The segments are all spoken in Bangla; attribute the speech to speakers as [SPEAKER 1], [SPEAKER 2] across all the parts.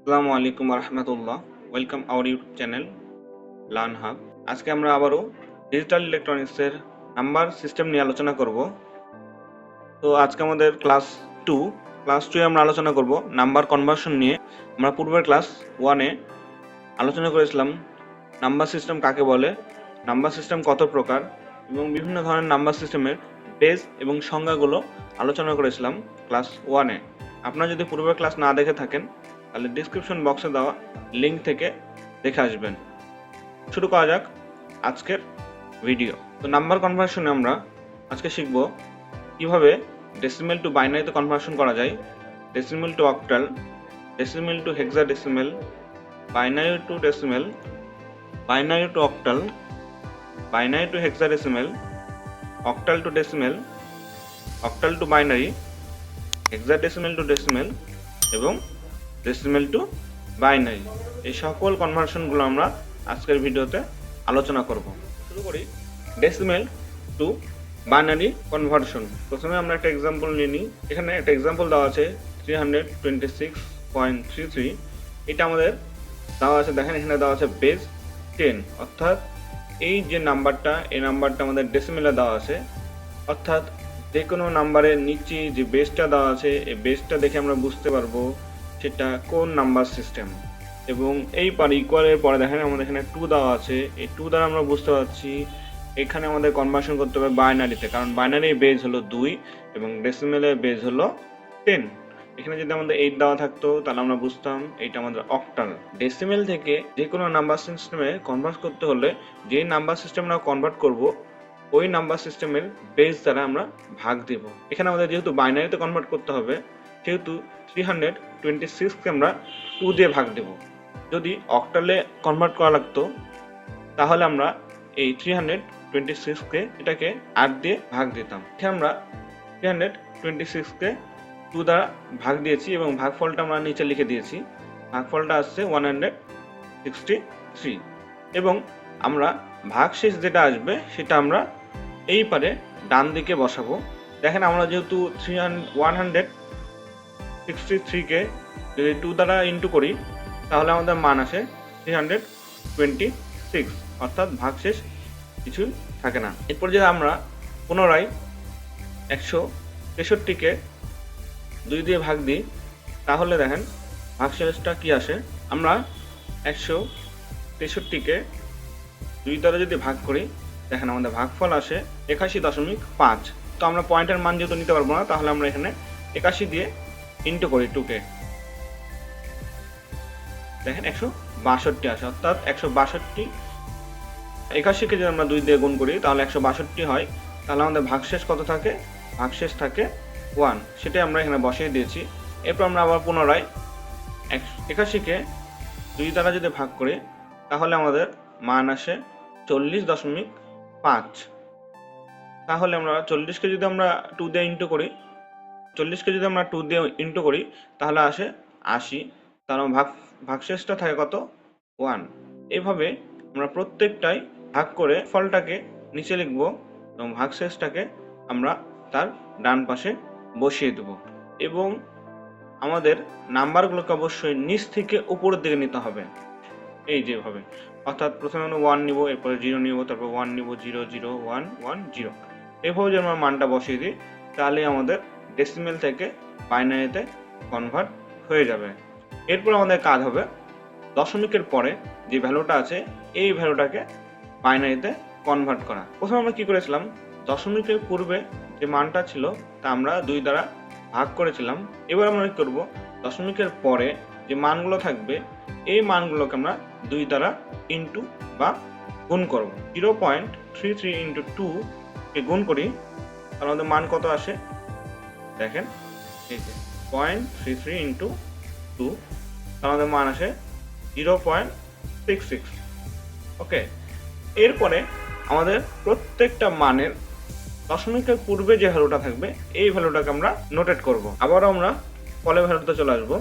[SPEAKER 1] আসসালামু আলাইকুম রহমতুল্লাহ। Welcome our YouTube channel learn hub. আজকে আমরা আবারও ডিজিটাল ইলেকট্রনিক্সের নাম্বার সিস্টেম নিয়ে আলোচনা করব। তো আজকে আমাদের ক্লাস টু আমরা আলোচনা করব নাম্বার কনভার্সন নিয়ে। আমরা পূর্বের ক্লাস 1-এ আলোচনা করেছিলাম নাম্বার সিস্টেম কাকে বলে, নাম্বার সিস্টেম কত প্রকার এবং বিভিন্ন ধরনের নাম্বার সিস্টেমের বেস এবং সংজ্ঞাগুলো আলোচনা করেছিলাম ক্লাস 1-এ। আপনারা যদি পূর্বের ক্লাস না দেখে থাকেন তাহলে ডিসক্রিপশন বক্সে দেওয়া লিঙ্ক থেকে দেখে আসবেন। শুরু করা যাক আজকের ভিডিও। তো নাম্বার কনভার্সনে আমরা আজকে শিখব কিভাবে ডেসিমেল টু বাইনারিতে কনভার্সন করা যায়, decimal two octal, decimal two hexadecimal, binary two decimal, binary two octal, binary two hexadecimal, octal two decimal, octal two binary, hexadecimal two decimal এবং ডেসিমেল টু বাইনারি। এই সকল কনভার্সনগুলো আমরা আজকের ভিডিওতে আলোচনা করব। শুরু করি ডেসিমেল টু বাইনারি কনভার্সন। প্রথমে আমরা একটা এক্সাম্পল নিয়ে নিই। এখানে একটা এক্সাম্পল দেওয়া আছে 326.33। এটা আমাদের দেওয়া আছে, দেখেন এখানে দেওয়া আছে বেস 10, অর্থাৎ এই যে নাম্বারটা, এই নাম্বারটা আমাদের ডেসিমেলে দেওয়া আছে, অর্থাৎ যে কোনো নাম্বারের নিচে যে বেসটা দেওয়া আছে এই বেসটা দেখে আমরা বুঝতে পারবো সেটা কোন নাম্বার সিস্টেম। এবং এই পার ইকুয়ালের পরে দেখেন আমাদের এখানে 2 দেওয়া আছে, এই 2 দ্বারা আমরা বুঝতে পারছি এখানে আমাদের কনভার্সন করতে হবে বাইনারিতে, কারণ বাইনারির বেস হলো 2 এবং ডেসিমেলের বেস হলো 10। এখানে যদি আমাদের 8 দেওয়া থাকতো তাহলে আমরা বুঝতাম এইটা আমাদের অক্টাল। ডেসিমেল থেকে যে কোনো নাম্বার সিস্টেমে কনভার্ট করতে হলে যে নাম্বার সিস্টেম আমরা কনভার্ট করব ওই নাম্বার সিস্টেমের বেস দ্বারা আমরা ভাগ দেব। এখানে আমাদের যেহেতু বাইনারিতে কনভার্ট করতে হবে সেহেতু 326কে আমরা 2 দিয়ে ভাগ দেব। যদি অক্টালে কনভার্ট করা লাগতো তাহলে আমরা এই 326কে এটাকে 8 দিয়ে ভাগ দিতাম। এখানে আমরা 326কে 2 দ্বারা ভাগ দিয়েছি এবং ভাগফলটা আমরা নিচে লিখে দিয়েছি। ভাগফলটা আসছে 163 এবং আমরা ভাগশেষ যেটা আসবে সেটা আমরা এই পারে ডান দিকে বসাবো। দেখেন আমরা যেহেতু 163কে যদি 2 দ্বারা ইন্টু করি তাহলে আমাদের মান আসে 326, অর্থাৎ ভাগশেষ কিছু থাকে না। এরপর যদি আমরা পুনরায় 163কে 2 দিয়ে ভাগ দিই তাহলে দেখেন ভাগশেষটা কি আসে। আমরা 163কে 2 দ্বারা যদি ভাগ করি দেখেন আমাদের ভাগফল আসে 81.5। তো আমরা পয়েন্টের মান যেহেতু নিতে পারবো না তাহলে আমরা এখানে 81 দিয়ে ইন্টু করি 2কে, দেখেন 162 আসে, অর্থাৎ 162। 81কে যদি আমরা 2 দিয়ে গুণ করি তাহলে 162 হয়। তাহলে আমাদের ভাগশেষ কত থাকে? ভাগশেষ থাকে 1, সেটাই আমরা এখানে বসিয়ে দিয়েছি। এরপর আমরা আবার পুনরায় 81কে 2 দ্বারা যদি ভাগ করি তাহলে আমাদের মান আসে 40.5। তাহলে আমরা 40কে যদি আমরা 2 দিয়ে ইন্টু করি, 40কে যদি আমরা 2 দিয়ে ইন্টু করি তাহলে আসে 80। তার ভাগশেষটা থাকে কত? 1। এইভাবে আমরা প্রত্যেকটাই ভাগ করে ফলটাকে নিচে লিখব এবং ভাগশেষটাকে আমরা তার ডান পাশে বসিয়ে দেব। এবং আমাদের নাম্বারগুলোকে অবশ্যই নিচ থেকে উপরের দিকে নিতে হবে, এই যেভাবে, অর্থাৎ প্রথমে আমরা 1 নিব, এরপরে 0 নিব, তারপর 1 নিব, 0 0 1 1 0। এভাবে যদি আমরা মানটা বসিয়ে দিই তাহলে আমাদের ডেসিমেল থেকে বাইনারিতে কনভার্ট হয়ে যাবে। এরপর আমাদের কাজ হবে দশমিকের পরে যে ভ্যালুটা আছে এই ভ্যালুটাকে বাইনারিতে কনভার্ট করা। প্রথমে আমরা কি করেছিলাম, দশমিকের পূর্বে যে মানটা ছিল তা আমরা 2 দ্বারা ভাগ করেছিলাম। এবার আমরা কি করব, দশমিকের পরে যে মানগুলো থাকবে এই মানগুলোকে আমরা 2 দ্বারা ইন্টু বা গুণ করব। 0.33 ইন্টু 2 কে গুণ করি তাহলে আমাদের মান কত আসে, দেখেন এই যে 0.33 ইন্টু 2, তাহলে আমাদের মান আসে 0.66। ওকে, এরপরে আমাদের প্রত্যেকটা মানের দশমিকের পূর্বে যে ভ্যালুটা থাকবে এই ভ্যালুটাকে আমরা নোটেট করব। আবারও আমরা ফলে ভ্যালুতে চলে আসবো।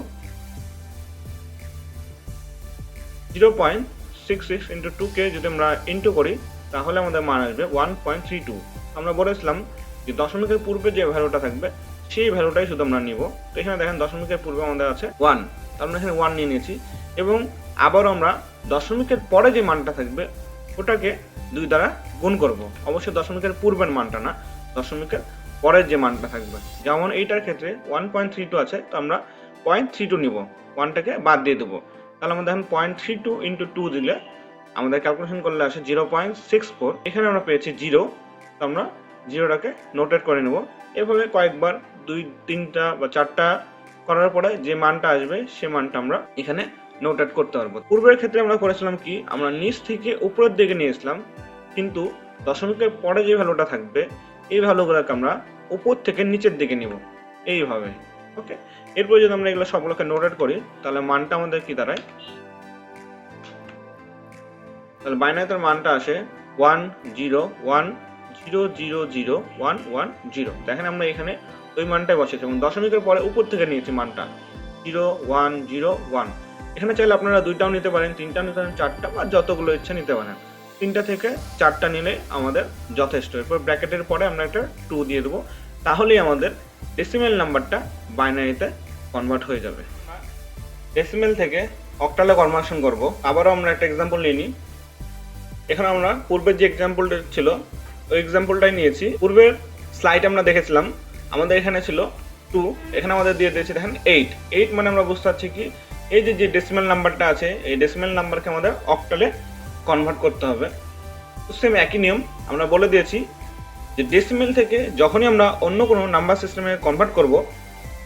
[SPEAKER 1] 0.66 ইন্টু 2কে যদি আমরা ইন্টু করি তাহলে আমাদের মান আসবে 1.32। আমরা বলেছিলাম যে দশমিকের পূর্বে যে ভ্যালুটা থাকবে সেই ভ্যালুটাই শুধু আমরা নিব। তো এখানে দেখেন দশমিকের পূর্বে আমাদের আছে 1, তার মানে এখানে 1 নিয়ে নিয়েছি এবং আবারও আমরা দশমিকের পরে যে মানটা থাকবে ওটাকে 2 দ্বারা গুণ করব। অবশ্যই দশমিকের পূর্বের মানটা না, দশমিকের পরের যে মানটা থাকবে। যেমন এইটার ক্ষেত্রে 1.32 আছে, তো আমরা 0.32 নিব, 1টাকে বাদ দিয়ে দেবো। তাহলে আমাদের এখন 0.32 ইন্টু 2 দিলে আমাদের ক্যালকুলেশন করলে আসে 0.64। এখানে আমরা পেয়েছি 0, তো আমরা 0টাকে নোটেট করে নেব। এভাবে কয়েকবার 2, 3টা বা 4টা করার পরে যে মানটা আসবে সে মানটা আমরা এখানে নোটেট করতে পারবো। পূর্বের ক্ষেত্রে আমরা করেছিলাম কি, আমরা নিচ থেকে উপরের দিকে নিয়েছিলাম, কিন্তু দশমিকের পরে যে ভ্যালুটা থাকবে এই ভ্যালুগুলোকে আমরা উপর থেকে নিচের দিকে নিব এইভাবে। ওকে, এরপর যদি আমরা এগুলো সবগুলোকে নোটেট করি তাহলে মানটা আমাদের কি দাঁড়ায়, তাহলে বাইনারিতে মানটা আসে 101000110। দেখেন আমরা এখানে ওই মানটাই বসেছি এবং দশমিকের পরে উপর থেকে নিয়েছি মানটা 0101। এখানে চাইলে আপনারা 2টাও নিতে পারেন, 3টা নিতে পারেন, 4টা বা যতগুলো ইচ্ছা নিতে পারেন। 3টা থেকে 4টা নিলে আমাদের যথেষ্ট। এরপর ব্র্যাকেটের পরে আমরা একটা 2 দিয়ে দেবো, তাহলেই আমাদের ডেসিমেল নাম্বারটা বাইনারিতে কনভার্ট হয়ে যাবে। ডেসিমেল থেকে অক্টালে কনভার্সন করব। আবারও আমরা একটা এক্সাম্পল নিয়ে নিই। এখানে আমরা পূর্বের যে এক্সাম্পলটা ছিল ওই এক্সাম্পলটাই নিয়েছি। পূর্বের স্লাইড আমরা দেখেছিলাম আমাদের এখানে ছিল 2, এখানে আমাদের দিয়ে দিয়েছে দেখেন 8 মানে আমরা বুঝতে পারছি কি এই যে ডেসিমেল নাম্বারটা আছে এই ডেসিমেল নাম্বারকে আমাদের অক্টালে কনভার্ট করতে হবে। তো সেম একই নিয়ম আমরা বলে দিয়েছি যে ডেসিমেল থেকে যখনই আমরা অন্য কোনো নাম্বার সিস্টেমে কনভার্ট করব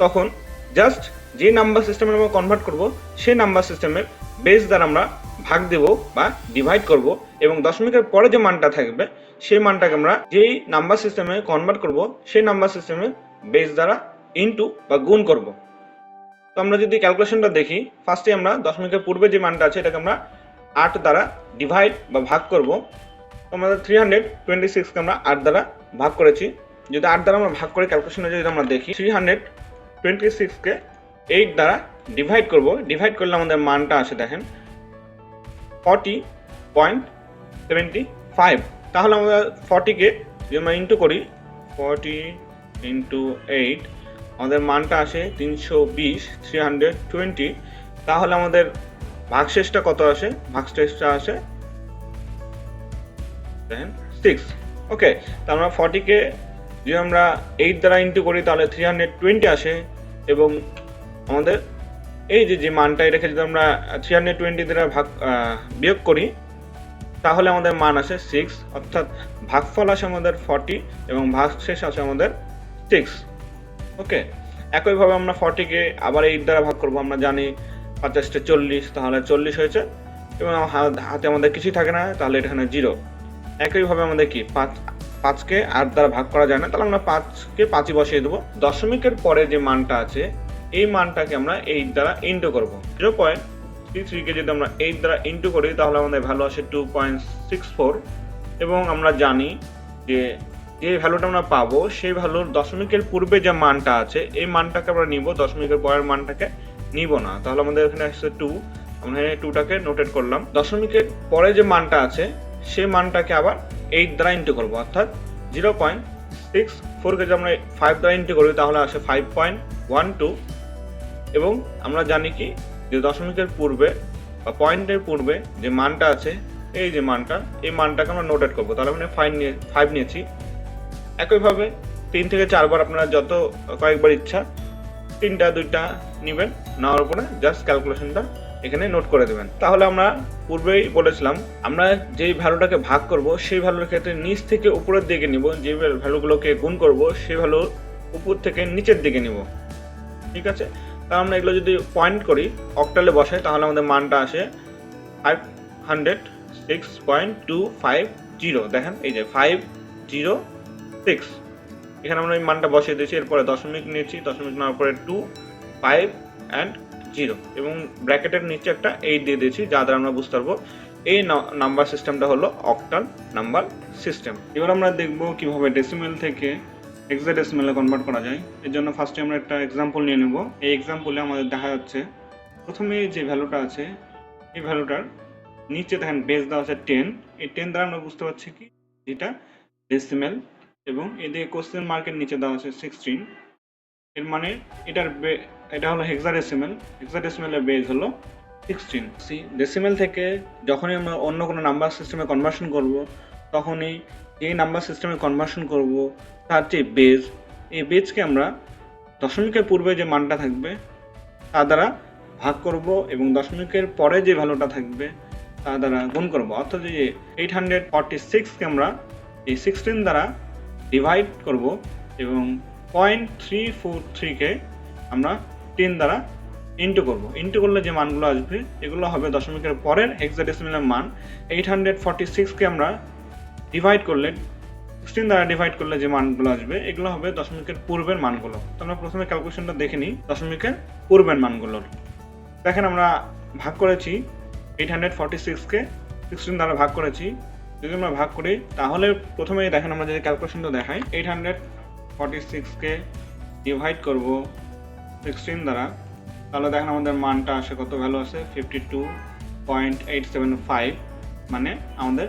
[SPEAKER 1] তখন জাস্ট যে নাম্বার সিস্টেমে আমরা কনভার্ট করব সেই নাম্বার সিস্টেমের বেস দ্বারা আমরা ভাগ দেব বা ডিভাইড করব এবং দশমিকের পরে যে মানটা থাকবে সেই মানটাকে আমরা যেই নাম্বার সিস্টেমে কনভার্ট করব সেই নাম্বার সিস্টেমের বেস দ্বারা ইনটু বা গুণ করব। তো আমরা যদি ক্যালকুলেশনটা দেখি, ফার্স্টে আমরা দশমিকের পূর্বে যে মানটা আছে এটাকে আমরা 8 দ্বারা ডিভাইড বা ভাগ করব। তো আমাদের 326কে আমরা 8 দ্বারা ভাগ করেছি। যদি 8 দ্বারা আমরা ভাগ করে ক্যালকুলেশনে যদি আমরা দেখি 326কে 8 দ্বারা ডিভাইড করব, ডিভাইড করলে আমাদের মানটা আসে দেখেন 40.75। তাহলে আমরা 40কে যদি আমরা ইন্টু করি 40 ইন্টু 8 আমাদের মানটা আসে 320। তাহলে আমাদের ভাগশেষটা কত আসে, ভাগশেষটা আসে দেখেন 6। ওকে, তাহলে আমরা 40কে যদি আমরা 8 দ্বারা ইন্টু করি তাহলে 320 আসে এবং আমাদের এই যে মানটা রেখে যদি আমরা 320 দ্বারা বিয়োগ করি তাহলে আমাদের মান আসে 6, অর্থাৎ ভাগফল আসে আমাদের 40 এবং ভাগশেষ আসে আমাদের 6। ওকে, একইভাবে আমরা 40কে আবার 8 দ্বারা ভাগ করব। আমরা জানি 50টা 40, তাহলে 40 হয়েছে এবং হাতে আমাদের কিছুই থাকে না, তাহলে এখানে 0। একইভাবে আমাদের কি 5কে 8 দ্বারা ভাগ করা যায় না, তাহলে আমরা 5কে 5ই বসিয়ে দেবো। দশমিকের পরে যে মানটা আছে এই মানটাকে আমরা 8 দ্বারা ইন্টু করবো। 0.33কে যদি আমরা 8 দ্বারা ইন্টু করি তাহলে আমাদের ভ্যালু আসে 2.64 এবং আমরা জানি যে যে ভ্যালুটা আমরা পাবো সেই ভ্যালুর দশমিকের পূর্বে যে মানটা আছে এই মানটাকে আমরা নিব, দশমিকের পরের মানটাকে নিব না। তাহলে আমাদের এখানে আসছে 2, আমরা 2টাকে নোটেট করলাম। দশমিকের পরে যে মানটা আছে সেই মানটাকে আবার 8 দ্বারা ইন্টু করবো, অর্থাৎ 0.64কে যদি আমরা 5 দ্বারা ইন্টু করি তাহলে আসে 5.12 এবং আমরা জানি কি যে দশমিকের পূর্বে বা পয়েন্টের পূর্বে যে মানটা আছে এই যে মানটা এই মানটাকে আমরা নোটেট করবো। তাহলে আমরা 5 নিয়েছি। একইভাবে 3 থেকে 4 বার আপনারা যত কয়েকবার ইচ্ছা 3টা 2টা নেবেন, নেওয়ার পরে জাস্ট ক্যালকুলেশনটা এখানে নোট করে দেবেন। তাহলে আমরা পূর্বেই বলেছিলাম আমরা যেই ভ্যালুটাকে ভাগ করব সেই ভ্যালুর ক্ষেত্রে নিচ থেকে উপরের দিকে নিব, যে ভ্যালুগুলোকে গুণ করব সেই ভ্যালু উপর থেকে নিচের দিকে নিব। ঠিক আছে, তা আমরা এগুলো যদি পয়েন্ট করি অক্টালে বসাই তাহলে আমাদের মানটা আসে 506.250। দেখেন এই যে 506, এখানে আমরা এই মানটা বসিয়ে দিয়েছি। এরপরে দশমিক নিয়েছি, দশমিক নেওয়ার পরে 2, 5 and 0 এবং ব্র্যাকেটের নিচে একটা 8 দিয়ে দিয়েছি, যা দ্বারা আমরা বুঝতে পারবো এই নাম্বার সিস্টেমটা হলো অক্টাল নাম্বার সিস্টেম। এবার আমরা দেখবো কিভাবে ডেসিমেল থেকে হেক্সাডেসিমেলে কনভার্ট করা যায়। এর জন্য ফার্স্টে আমরা একটা এক্সাম্পল নিয়ে নেব। এই এক্সাম্পলে আমাদের দেখা যাচ্ছে প্রথমে যে ভ্যালুটা আছে এই ভ্যালুটার নিচে দেখেন বেস দেওয়া আছে 10। এই 10 দ্বারা আমরা বুঝতে পারছি কি এটা ডেসিমেল এবং এদিকে কোশ্চেন মার্কের নিচে দেওয়া আছে 16। এর মানে এটা হলো হেক্সাডেসিমেলের বেজ হলো 16। ডেসিমেল থেকে যখনই আমরা অন্য কোনো নাম্বার সিস্টেমে কনভার্সন করব, তখনই যেই নাম্বার সিস্টেমে কনভার্সন করব তার যে বেজ, এই বেজকে আমরা দশমিকের পূর্বে যে মানটা থাকবে তা দ্বারা ভাগ করব এবং দশমিকের পরে যে ভ্যালুটা থাকবে তা দ্বারা গুণ করব। অর্থাৎ যে 846কে আমরা এই 16 দ্বারা ডিভাইড করব এবং 0.343কে আমরা 10 দ্বারা ইন্টু করব। ইন্টু করলে যে মানগুলো আসবে এগুলো হবে দশমিকের পরের হেক্সাডেসিমেলের মান। 846কে আমরা ডিভাইড করলে 16 দ্বারা ডিভাইড করলে যে মানগুলো আসবে এগুলো হবে দশমিকের পূর্বের মানগুলো। তো আমরা প্রথমে ক্যালকুলেশনটা দেখে নিই দশমিকের পূর্বের মানগুলোর। দেখেন আমরা ভাগ করেছি 846কে 16 দ্বারা ভাগ করেছি। যদি আমরা ভাগ করি তাহলে প্রথমেই দেখেন আমরা যদি ক্যালকুলেশনটা দেখাই, 846কে ডিভাইড করব 16 দ্বারা, তাহলে দেখেন আমাদের মানটা আসে কত, ভ্যালু আছে 52.875, মানে আমাদের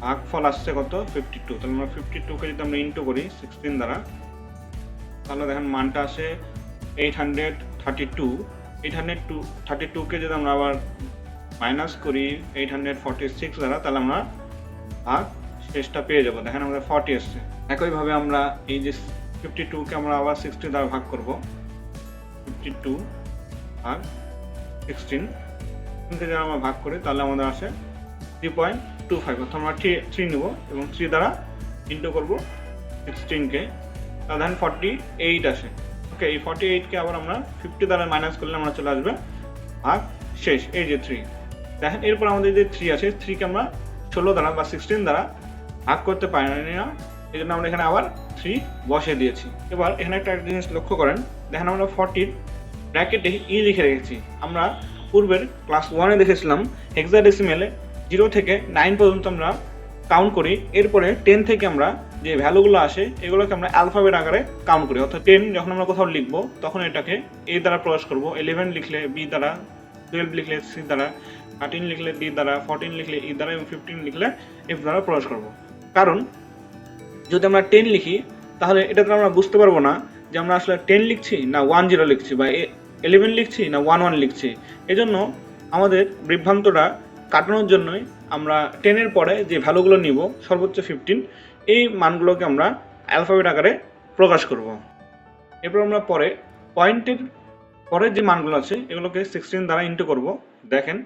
[SPEAKER 1] ভাগফল আসছে কত 52। তাহলে আমরা 52কে যদি আমরা ইন্টু করি 16 দ্বারা, তাহলে দেখেন মানটা আসে 832কে যদি আমরা আবার মাইনাস করি 846 দ্বারা, তাহলে আমরা ভাগ শেষটা পেয়ে যাবো। দেখেন আমাদের 40 এসছে। একইভাবে আমরা এই যে 52কে আমরা আবার 60 দ্বারা ভাগ করব, 52 ভাগ 16 যদি আমরা ভাগ করি তাহলে আমাদের আসে 3.25। অর্থাৎ আমরা 3 নেব এবং 3 দ্বারা ইন্টু করব 16কে, তাহলে দেখেন 48 আসে। ওকে, এই 48কে আবার আমরা 50 দ্বারা মাইনাস করলে আমরা চলে আসবে ভাগ শেষ, এই যে 3। দেখেন এরপর আমাদের যে 3 আছে, 3কে আমরা 16 দ্বারা বা 16 দ্বারা ভাগ করতে পারি না, এই জন্য আমরা এখানে আবার 3 বসিয়ে দিয়েছি। এবার এখানে একটা জিনিস লক্ষ্য করেন, দেখেন আমরা 40 ব্র্যাকেটে ই লিখে রেখেছি। আমরা পূর্বের ক্লাস 1-এ দেখেছিলাম হেক্সাডেসিমেলে 0 থেকে 9 পর্যন্ত আমরা কাউন্ট করি, এরপরে 10 থেকে আমরা যে ভ্যালুগুলো আসে এগুলোকে আমরা অ্যালফাবেট আকারে কাউন্ট করি। অর্থাৎ 10 যখন আমরা কোথাও লিখবো তখন এটাকে এ দ্বারা প্রকাশ করব, 11 লিখলে বি দ্বারা, 12 লিখলে সি দ্বারা, 13 লিখলে ডি দ্বারা, 14 লিখলে ই দ্বারা এবং 15 লিখলে এফ দ্বারা প্রকাশ করব। কারণ যদি আমরা 10 লিখি তাহলে এটাতে আমরা বুঝতে পারবো না যে আমরা আসলে 10 লিখছি না 10 লিখছি বা 11 লিখছি না 11 লিখছি। এজন্য আমাদের বিভ্রান্তটা কাটানোর জন্যই আমরা 10-এর পরে যে ভ্যালুগুলো নিব সর্বোচ্চ 15, এই মানগুলোকে আমরা অ্যালফাবেট আকারে প্রকাশ করব। এরপর আমরা পরে পয়েন্টের পরে যে মানগুলো আছে এগুলোকে 16 দ্বারা ইন্টু করব। দেখেন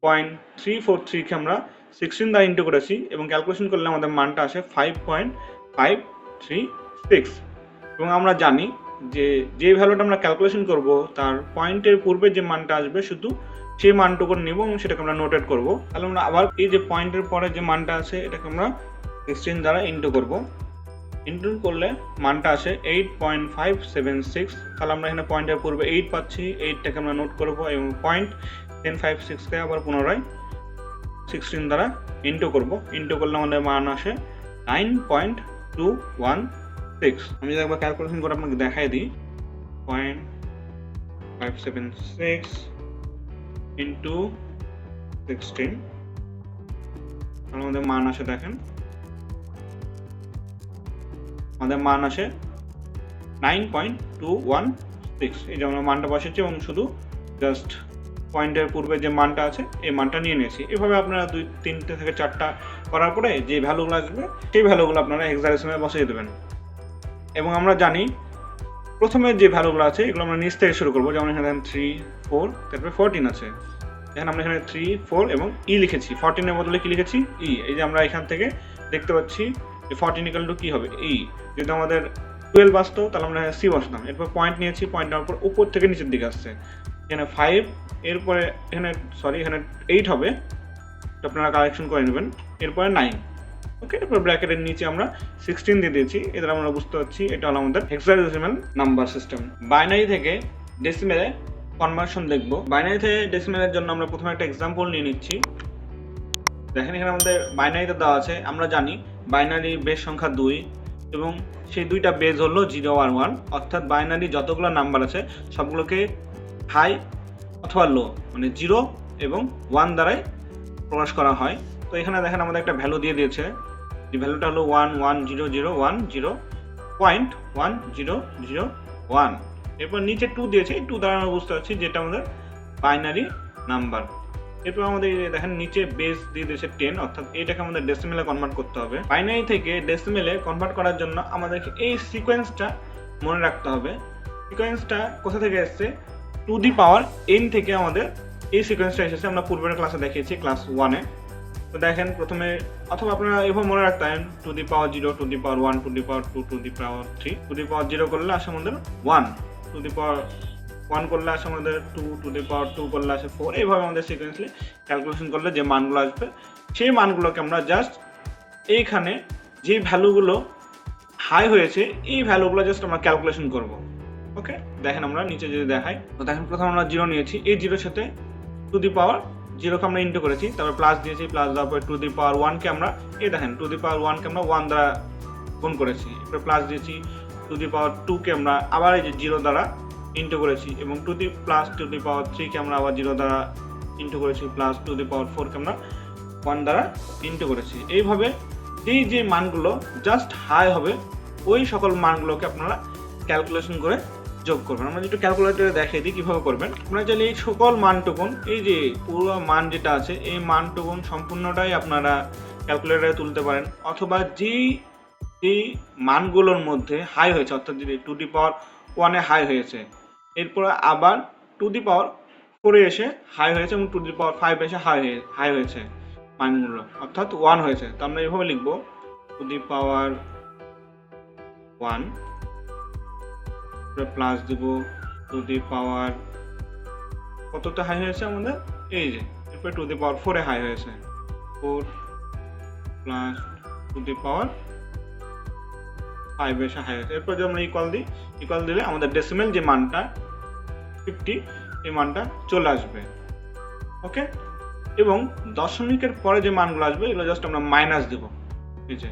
[SPEAKER 1] 0.343কে আমরা 16 দ্বারা ইন্টু করেছি এবং ক্যালকুলেশন করলে আমাদের মানটা আসে 5.536। এবং আমরা জানি যে ভ্যালুটা আমরা ক্যালকুলেশন করব তার পয়েন্টের পূর্বে যে মানটা আসবে শুধু সেই মানটুকু নিব এবং সেটাকে আমরা নোটেট করব। তাহলে আমরা আবার এই যে পয়েন্টের পরে যে মানটা আছে এটাকে আমরা 16 দ্বারা ইন্টু করব। ইন্টু করলে মানটা আসে 8.576। তাহলে আমরা এখানে পয়েন্টের পূর্বে 8 পাচ্ছি, 8টাকে আমরা নোট করব এবং 0.1056কে আবার পুনরায় 16 দ্বারা ইন্টু করব। ইন্টু করলে আমাদের মান আসে 9.216। আমি যদি একবার ক্যালকুলেশন করে আপনাকে দেখাই দিই, 0.576 ইন্টু 16, আমাদের মান আসে, দেখেন আমাদের মান আসে 9.216। এই যে আমরা মানটা বসেছি এবং শুধু জাস্ট পয়েন্টের পূর্বে যে মানটা আছে এই মানটা নিয়ে নিয়েছি। এভাবে আপনারা 2-3 থেকে 4টা করার পরে যে ভ্যালুগুলো আসবে সেই ভ্যালুগুলো আপনারা হেক্সাডেসিমেলে বসিয়ে দেবেন। এবং আমরা জানি প্রথমে যে ভ্যালুগুলো আছে এগুলো আমরা নিচ থেকে শুরু করবো। যেমন এখানে 3, 4, তারপরে 14 আছে। এখানে আমরা এখানে 3, 4 এবং ই লিখেছি। 14-এর বদলে কি লিখেছি? ই। এই যে আমরা এখান থেকে দেখতে পাচ্ছি যে 14 ইকুয়াল টু কি হবে? ই। যদি আমাদের 12 আসতো তাহলে আমরা সি বসতাম। এরপর পয়েন্ট নিয়েছি, পয়েন্ট নেওয়ার পর উপর থেকে নিচের দিকে আসছে। এখানে 5, এরপরে এখানে 8 হবে, আপনারা কালেকশন করে নেবেন। এরপরে 9, ওকে। এরপর ব্র্যাকেটের নিচে আমরা 16 দিয়ে দিয়েছি। এদের আমরা বুঝতে পারছি এটা হলো আমাদের হেক্সাডেসিমাল নাম্বার সিস্টেম। বাইনারি থেকে ডেসিমেলে কনভার্সন দেখব। বাইনারি থেকে ডেসিমেলের জন্য আমরা প্রথমে একটা এক্সাম্পল নিয়ে নিচ্ছি। দেখেন এখানে আমাদের বাইনারিতে দেওয়া আছে। আমরা জানি বাইনারি বেস সংখ্যা 2 এবং সেই দুইটা বেজ হলো 0 আর 1, অর্থাৎ বাইনারি যতগুলো নাম্বার আছে সবগুলোকে হাই অথবা লো, মানে 0 এবং 1 দ্বারাই প্রকাশ করা হয়। তো এখানে দেখেন আমাদের একটা ভ্যালু দিয়ে দিয়েছে, যে ভ্যালুটা হলো 110010.1000 1। এরপর নিচে 2 দিয়েছে, এই 2 দ্বারা আমরা বুঝতে পারছি যেটা আমাদের বাইনারি নাম্বার। এরপর আমাদের দেখেন নিচে বেস দিয়ে দিয়েছে 10, অর্থাৎ এটাকে আমাদের ডেসিমেলে কনভার্ট করতে হবে। বাইনারি থেকে ডেসিমেলে কনভার্ট করার জন্য আমাদেরকে এই সিকোয়েন্সটা মনে রাখতে হবে। সিকোয়েন্সটা কোথা থেকে এসেছে? টু দি পাওয়ার n থেকে আমাদের এই সিকোয়েন্সটা এসেছে। আমরা পূর্বের ক্লাসে দেখিয়েছি, ক্লাস 1-এ। তো দেখেন প্রথমে, অথবা আপনারা এভাবে মনে রাখতে পারেন to the power 0, to the power 1, to the power 2, to the power 3। To the power 0 করলে আসে আমাদের 1, টু দি পাওয়ার 1 করলে আসে আমাদের 2, টু দি পাওয়ার 2 করলে আসে 4। এইভাবে আমাদের সিকোয়েন্সলি ক্যালকুলেশন করলে যে মানগুলো আসবে সেই মানগুলোকে আমরা জাস্ট এইখানে যে ভ্যালুগুলো হাই হয়েছে এই ভ্যালুগুলো জাস্ট আমরা ক্যালকুলেশন করব। ওকে, দেখেন আমরা নিচে যদি দেখাই, তো দেখেন প্রথমে আমরা 0 নিয়েছি, এই 0-এর সাথে টু দি পাওয়ার 0-কে আমরা ইন্টু করেছি, তারপর প্লাস দিয়েছি, প্লাস দেওয়ার পরে টু দি পাওয়ার 1-কে আমরা, এই দেখেন টু দি পাওয়ার 1-কে আমরা 1 দ্বারা গুণ করেছি, এরপর প্লাস দিয়েছি, টু দি পাওয়ার 2-কে আমরা আবার এই যে 0 দ্বারা ইন্টু করেছি, এবং টু দি পাওয়ার 3-কে আমরা আবার 0 দ্বারা ইন্টু করেছি, প্লাস টু দি পাওয়ার 4-কে আমরা 1 দ্বারা ইন্টু করেছি। এইভাবে যেই যে মানগুলো জাস্ট হাই হবে ওই সকল মানগুলোকে আপনারা ক্যালকুলেশন করে যোগ করবেন। আমরা যেটা ক্যালকুলেটরে দেখিয়ে দিই কীভাবে করবেন। আপনারা চাইলে এই সকল মানটুকুন, এই যে পুরো মান যেটা আছে এই মানটুকুন সম্পূর্ণটাই আপনারা ক্যালকুলেটরে তুলতে পারেন, অথবা যেই মানগুলোর মধ্যে হাই হয়েছে, অর্থাৎ যদি টু দি পাওয়ার 1-এ হাই হয়েছে, এরপরে আবার টু দি পাওয়ার 4-এ এসে হাই হয়েছে, এবং টু দি পাওয়ার 5 এসে হাই হয়েছে মানগুলো, অর্থাৎ 1 হয়েছে। তো আমরা এইভাবে লিখবো টু দি পাওয়ার 1 প্লাস দিব টু দি পাওয়ার কতটা হাই হয়েছে আমাদের, এই যে এরপর টু দি পাওয়ার 4-এ হাই হয়েছে, 4 প্লাস টু দি পাওয়ার 5 এসে হাই হয়েছে। এরপর যদি আমরা ইকুয়াল দিলে আমাদের ডেসিমেল যে মানটা 50 এই মানটা চলে আসবে। ওকে, এবং দশমিকের পরে যে মানগুলো আসবে এগুলো জাস্ট আমরা মাইনাস দেব, ঠিক আছে,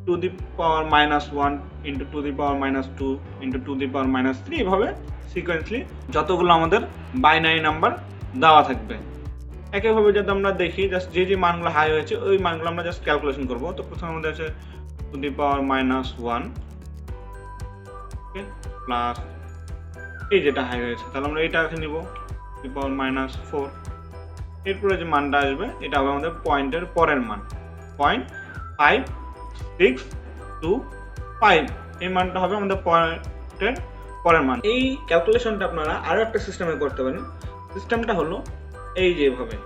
[SPEAKER 1] to the power -1 into to the power -2 into to the power -3, এইভাবে সিকোয়েন্সলি যতগুলো আমাদের বাইনারি নাম্বার দেওয়া থাকবে। একইভাবে যদি আমরা দেখি জাস্ট যে মানগুলো হাই হয়েছে ওই মানগুলো আমরা জাস্ট ক্যালকুলেশন করব। তো প্রথমে আমাদের আছে to the power -1, okay, plus এই যেটা হাই হয়েছে, তাহলে আমরা এইটাকে নিব টু দি পাওয়ার -4। এরপরে যে মানটা আসবে এটা হবে আমাদের পয়েন্টের পরের মান, 0.5625, এই মানটা হবে আমাদের পয়েন্টের পরের মান। এই ক্যালকুলেশনটা আপনারা আরও একটা সিস্টেমে করতে পারেন। সিস্টেমটা হলো এই যেভাবে,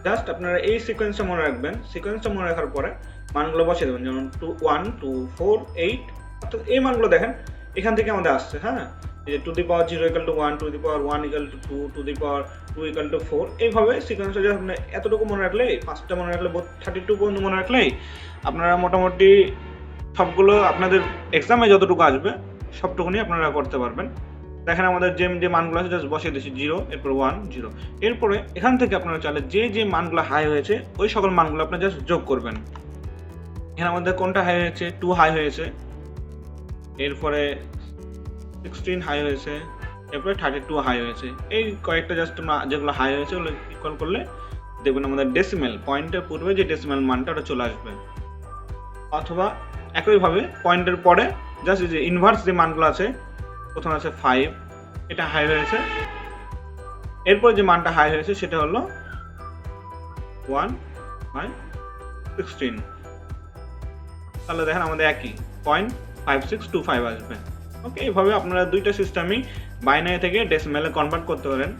[SPEAKER 1] জাস্ট আপনারা এই সিকোয়েন্সটা মনে রাখবেন। সিকোয়েন্সটা মনে রাখার পরে মানগুলো বসিয়ে দেবেন, যেমন 1, 2, 4, 8, অর্থাৎ এই মানগুলো দেখেন এখান থেকে আমাদের আসছে। হ্যাঁ, এই যে to the power 0 = 1, to the power 1 = 2, to the power 2 = 4, এইভাবে সিকোয়েন্সটা যদি আপনি এতটুকু মনে রাখলে, 5টা মনে রাখলে, 32 পর্যন্ত মনে রাখলেই আপনারা মোটামুটি সবগুলো আপনাদের এক্সামে যতটুকু আসবে সবটুকুনি আপনারা করতে পারবেন। দেখেন আমাদের যে মানগুলো আছে জাস্ট বসিয়ে দিয়েছি, 0, এরপর 1, 0। এরপরে এখান থেকে আপনারা চাইলে যে মানগুলো হাই হয়েছে ওই সকল মানগুলো আপনারা জাস্ট যোগ করবেন। এখানে আমাদের কোনটা হাই হয়েছে? 2 হাই হয়েছে, এরপরে 16 হাই হয়েছে, এরপরে 32 হাই হয়েছে। এই কয়েকটা জাস্ট যেগুলো হাই হয়েছে ওগুলো ইকুয়াল করলে দেখবেন আমাদের ডেসিমেল পয়েন্টের পূর্বে যে ডেসিমেল মানটা ওটা চলে আসবে। অথবা একইভাবে পয়েন্টের পরে জাস্ট যে ইনভার্স যে মানগুলো আছে, প্রথমে আছে 5, এটা হাই হয়েছে, এরপর যে মানটা হাই হয়েছে সেটা হলো 1/16, তাহলে দেখেন আমাদের একই 0.5625 আসবে। ওকে, এইভাবে আপনারা দুইটা সিস্টেমই বাইনারি থেকে ডেসিমেলে কনভার্ট করতে পারেন।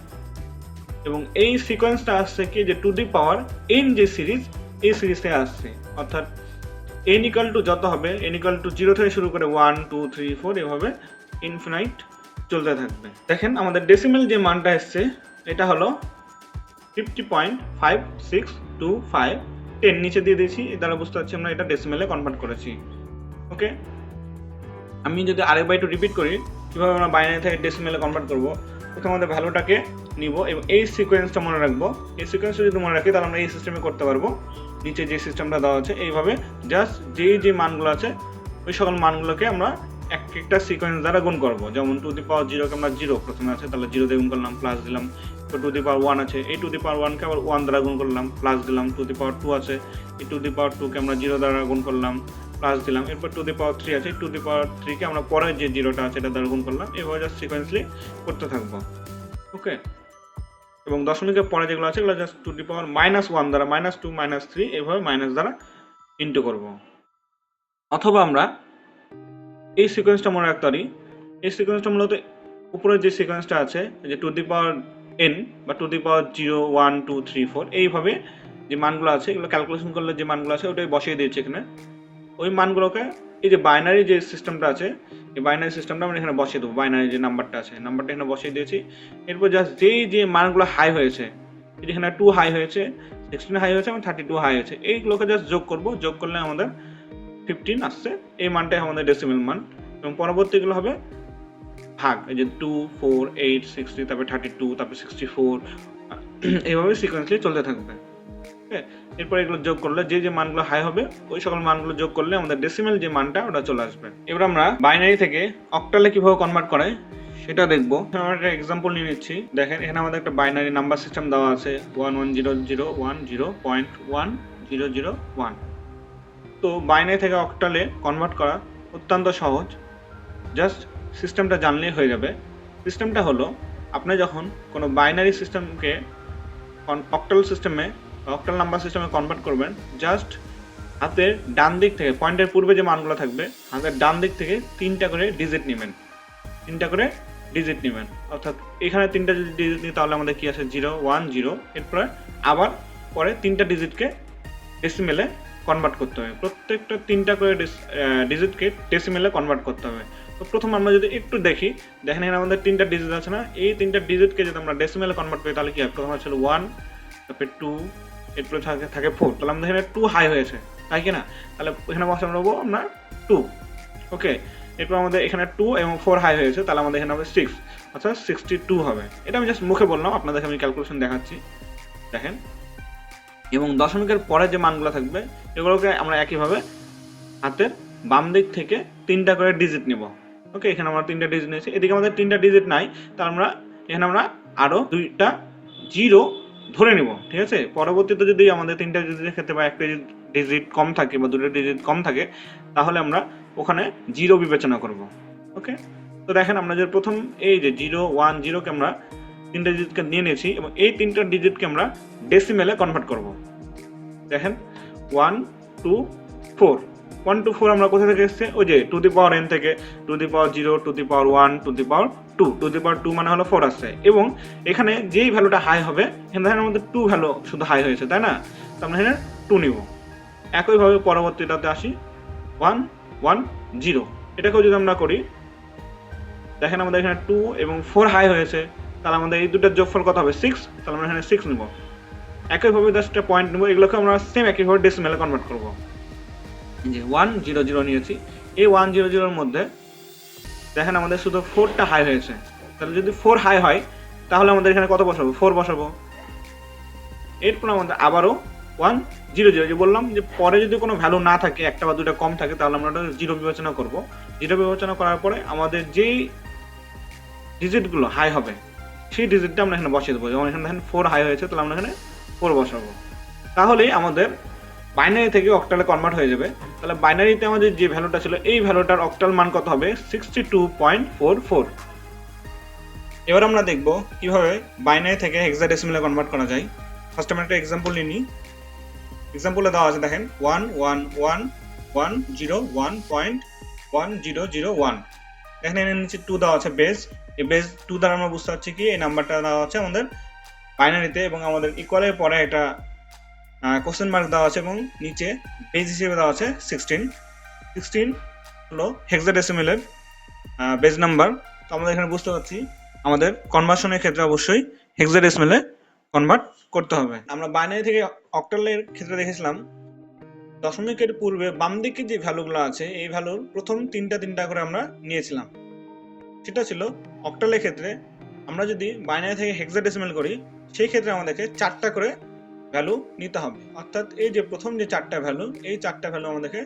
[SPEAKER 1] এবং এই সিকোয়েন্সটা আসছে কি, যে টু দি পাওয়ার n যে সিরিজ, এই সিরিজ থেকে আসছে, অর্থাৎ n = যত হবে, n = 0 থেকে শুরু করে 1, 2, 3, 4 এভাবে ইনফিনাইট চলতে থাকবে। দেখেন আমাদের ডেসিমেল যে মানটা এসছে এটা হলো 50.5625, 10 নিচে দিয়ে দিয়েছি, এর দ্বারা বুঝতে পারছি আমরা এটা ডেসিমেলে কনভার্ট করেছি। ওকে, আমি যদি আরেকবার একটু রিপিট করি কীভাবে আমরা বাইনারি থেকে ডেসিমেলে কনভার্ট করবো। প্রথমে আমাদের ভ্যালুটাকে নিব এবং এই সিকোয়েন্সটা মনে রাখবো। এই সিকোয়েন্সটা যদি মনে রাখি তাহলে আমরা এই সিস্টেমে করতে পারবো। নিচে যে সিস্টেমটা দেওয়া আছে এইভাবে জাস্ট যে মানগুলো আছে ওই সকল মানগুলোকে আমরা একটা সিকোয়েন্স দ্বারা গুণ করবো। যেমন টু দি পাওয়ার 0-কে আমরা 0 প্রথমে আছে, তাহলে 0 দিয়ে গুণ করলাম, প্লাস দিলাম। তো টু দি পাওয়ার 1 আছে, এই টু দি পাওয়ার 1-কে আবার 1 দ্বারা গুণ করলাম, প্লাস দিলাম। টু দি পাওয়ার 2 আছে, এই টু দি পাওয়ার 2-কে আমরা 0 দ্বারা গুণ করলাম, প্লাস দিলাম, এরপর টু দি পাওয়ার 3 আছে, টু দি পাওয়ার 3 কে আমরা পরে যে জিরোটা আছে এটা দ্বারা গুণ করলাম, এভাবে জাস্ট সিকোয়েন্সলি করতে থাকবো। ওকে, এবং দশমিকের পরে যেগুলো আছে এগুলো জাস্ট টু দি পাওয়ার -1 দ্বারা -2 -3 এভাবে মাইনাস দ্বারা ইন্টু করব। অথবা আমরা এই সিকোয়েন্সটা মনে রাখতে পারি। এই সিকোয়েন্সটা মূলত উপরের যে সিকোয়েন্সটা আছে যে টু দি পাওয়ার n বা টু দি পাওয়ার 0 1 2 3 4 এইভাবে যে মানগুলো আছে এগুলো ক্যালকুলেশন করলে যে মানগুলো আছে ওটাই বসিয়ে দিয়েছি এখানে। ওই মানগুলোকে এই যে বাইনারি যে সিস্টেমটা আছে এই বাইনারি সিস্টেমটা আমরা এখানে বসিয়ে দেবো। বাইনারি যে নাম্বারটা আছে নাম্বারটা এখানে বসিয়ে দিয়েছি। এরপর জাস্ট যেই যে মানগুলো হাই হয়েছে, এখানে 2 হাই হয়েছে, 16 হাই হয়েছে এবং 32 হাই হয়েছে, এইগুলোকে জাস্ট যোগ করব। যোগ করলে আমাদের 15 আসছে, এই মানটাই আমাদের ডেসিমেল মান। এবং পরবর্তীগুলো হবে ভাগ, এই যে 2 4 8 60 তারপর 32 তারপর 64 এইভাবে সিকোয়েন্সলি চলতে থাকবে। ওকে, এরপর এগুলো যোগ করলে যে যে মানগুলো হাই হবে ওই সকল মানগুলো যোগ করলে আমাদের ডেসিমেল যে মানটা ওটা চলে আসবে। এবার আমরা বাইনারি থেকে অক্টালে কিভাবে কনভার্ট করে সেটা দেখবো। আমরা একটা এক্সাম্পল নিয়ে নিচ্ছি। দেখেন এখানে আমাদের একটা বাইনারি নাম্বার সিস্টেম দেওয়া আছে 110010.1.0.001। তো বাইনারি থেকে অক্টালে কনভার্ট করা অত্যন্ত সহজ, জাস্ট সিস্টেমটা জানলেই হয়ে যাবে। সিস্টেমটা হলো আপনি যখন কোনো বাইনারি সিস্টেমকে অক্টাল সিস্টেমে অক্টাল নাম্বার সিস্টেমে কনভার্ট করবেন, জাস্ট হাতের ডান দিক থেকে পয়েন্টের পূর্বে যে মানগুলো থাকবে হাতের ডান দিক থেকে 3টা করে ডিজিট নেবেন, 3টা করে ডিজিট নেবেন। অর্থাৎ এখানে 3টা যদি ডিজিট নিই তাহলে আমাদের কি আসে 0 1 0। এরপরে আবার পরে 3টা ডিজিটকে ডেসিমেলে কনভার্ট করতে হবে। প্রত্যেকটা 3টা করে ডিজিটকে ডেসিমেলে কনভার্ট করতে হবে। তো প্রথম আমরা যদি একটু দেখি, দেখেন এখানে আমাদের 3টা ডিজিট আছে না, এই 3টা ডিজিটকে যদি আমরা ডেসিমেলে কনভার্ট করি তাহলে কি হবে? প্রথমে ছিল 1, তারপরে 2, এরপরে থাকে 4। তাহলে আমাদের এখানে 2 হাই হয়েছে, তাই কি না? তাহলে এখানে বসাবো আমরা 2। ওকে, এরপর আমাদের এখানে 2 এবং 4 হাই হয়েছে, তাহলে আমাদের এখানে হবে 6, অর্থাৎ 62 হবে। এটা আমি জাস্ট মুখে বললাম, আপনাদেরকে আমি ক্যালকুলেশন দেখাচ্ছি। দেখেন, এবং দশমিকের পরে যে মানগুলো থাকবে এগুলোকে আমরা একইভাবে হাতের বাম দিক থেকে 3টা করে ডিজিট নেব। ওকে, এখানে আমরা 3টা ডিজিট নিয়েছি, এদিকে আমাদের 3টা ডিজিট নাই, তাহলে এখানে আমরা আরো 2টা জিরো ধরে নিব। ঠিক আছে, পরবর্তীতে যদি আমাদের 3টা ডিজিটের ক্ষেত্রে বা একটা ডিজিট কম থাকে বা 2টা ডিজিট কম থাকে তাহলে আমরা ওখানে জিরো বিবেচনা করব। ওকে, তো দেখেন আমরা যে প্রথম এই যে 0 1 0 কে আমরা 3টা ডিজিটকে নিয়ে নিয়েছি এবং এই 3টা ডিজিটকে আমরা ডেসিমেলে কনভার্ট করব। দেখেন 1 2 4, 1 2 4 আমরা কোথা থেকে এসেছে? ওই যে টু দি পাওয়ার n থেকে to the power 0 to the power 1 to the power 2, to the power 2 মানে হলো 4 আসছে। এবং এখানে যেই ভ্যালুটা হাই হবে এখানে দেখেন আমাদের 2 ভ্যালু শুধু হাই হয়েছে, তাই না? তো আমরা এখানে 2 নিব। একইভাবে পরবর্তীটাতে আসি 1 1 0, এটাকেও যদি আমরা করি দেখেন আমাদের এখানে 2 এবং 4 হাই হয়েছে, তাহলে আমাদের এই দুটোর যোগফল কত হবে? 6, তাহলে আমরা এখানে 6 নিব। একইভাবে জাস্ট একটা পয়েন্ট নেব, এগুলোকে আমরা সেম একইভাবে ডেসিমেলে কনভার্ট করব। যে 1 0 0 নিয়েছি, এই 1 0 0 এর মধ্যে দেখেন আমাদের শুধু 4টা হাই হয়েছে, তাহলে যদি 4 হাই হয় তাহলে আমাদের এখানে কত বসাবো? 4 বসাবো। এরপর আমাদের আবারও 1 0 0, যে বললাম যে পরে যদি কোনো ভ্যালু না থাকে, একটা বা দুটা কম থাকে, তাহলে আমরা জিরো বিবেচনা করব। জিরো বিবেচনা করার পরে আমাদের যেই ডিজিটগুলো হাই হবে সেই ডিজিটটা আমরা এখানে বসিয়ে দেবো। যেমন এখানে দেখেন 4 হাই হয়েছে, তাহলে আমরা এখানে 4 বসাবো। তাহলেই আমাদের বাইনারি থেকে অক্টালে কনভার্ট হয়ে যাবে। তাহলে বাইনারিতে আমাদের যে ভ্যালুটা ছিল এই ভ্যালুটার অক্টাল মান কত হবে? 62.44। এবার আমরা দেখব কিভাবে বাইনারি থেকে হেক্সাডেসিমেলে কনভার্ট করা যায়। ফার্স্ট আমরা একটা এক্সাম্পল নিই। এক্সাম্পলে দেওয়া আছে দেখেন 11101.1001। এখানে নিচে 2 দেওয়া আছে বেস। এই বেস 2 দ্বারা আমরা বুঝতে পারছি কি এই নাম্বারটা দেওয়া আছে আমাদের বাইনারিতে, এবং আমাদের ইকুয়ালের পরে এটা কোশ্চেন মার্ক দেওয়া আছে এবং নিচে বেস হিসেবে দেওয়া আছে 16 হলো হেক্সাডেসিমেলের বেস নাম্বার। তো আমাদের এখানে বুঝতে পারছি আমাদের কনভার্সনের ক্ষেত্রে অবশ্যই হেক্সাডেসিমেলে কনভার্ট করতে হবে। আমরা বাইনারি থেকে অক্টালের ক্ষেত্রে দেখেছিলাম দশমিকের পূর্বে বাম দিকে যে ভ্যালুগুলো আছে এই ভ্যালুর প্রথম 3টা করে আমরা নিয়েছিলাম। সেটা ছিল অক্টালের ক্ষেত্রে আমরা যদি বাইনারি থেকে হেক্সাডেসিমেল করি সেই ক্ষেত্রে আমাদেরকে 4টা করে ভ্যালু নিতে হবে। অর্থাৎ এই যে প্রথম যে 4টা ভ্যালু, এই 4টা ভ্যালু আমাদেরকে